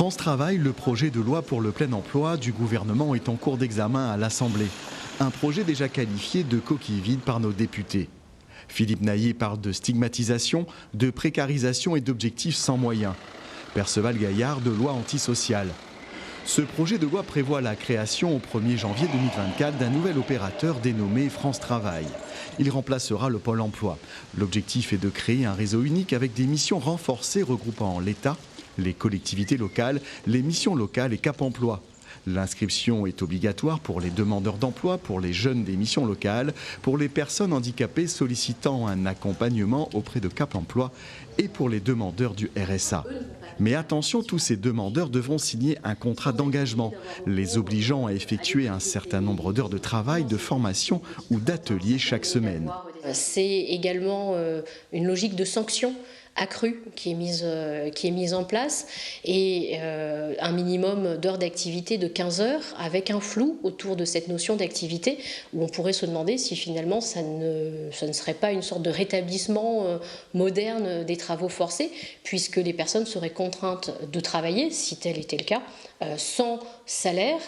France Travail, le projet de loi pour le plein emploi du gouvernement est en cours d'examen à l'Assemblée. Un projet déjà qualifié de coquille vide par nos députés. Philippe Naillet parle de stigmatisation, de précarisation et d'objectifs sans moyens. Perceval Gaillard de loi antisociale. Ce projet de loi prévoit la création au 1er janvier 2024 d'un nouvel opérateur dénommé France Travail. Il remplacera le Pôle emploi. L'objectif est de créer un réseau unique avec des missions renforcées regroupant l'État, les collectivités locales, les missions locales et Cap Emploi. L'inscription est obligatoire pour les demandeurs d'emploi, pour les jeunes des missions locales, pour les personnes handicapées sollicitant un accompagnement auprès de Cap Emploi et pour les demandeurs du RSA. Mais attention, tous ces demandeurs devront signer un contrat d'engagement, les obligeant à effectuer un certain nombre d'heures de travail, de formation ou d'ateliers chaque semaine. C'est également une logique de sanction accrue qui est mise en place et un minimum d'heures d'activité de 15 heures avec un flou autour de cette notion d'activité où on pourrait se demander si finalement ça ne serait pas une sorte de rétablissement moderne des travaux forcés puisque les personnes seraient contraintes de travailler, si tel était le cas, sans salaire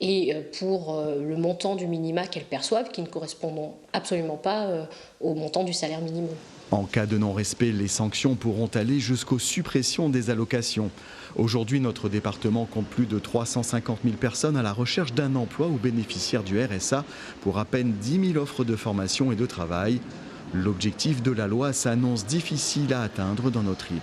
et pour le montant du minima qu'elles perçoivent qui ne correspondent absolument pas au montant du salaire minimum. En cas de non-respect, les sanctions pourront aller jusqu'aux suppressions des allocations. Aujourd'hui, notre département compte plus de 350 000 personnes à la recherche d'un emploi ou bénéficiaires du RSA pour à peine 10 000 offres de formation et de travail. L'objectif de la loi s'annonce difficile à atteindre dans notre île.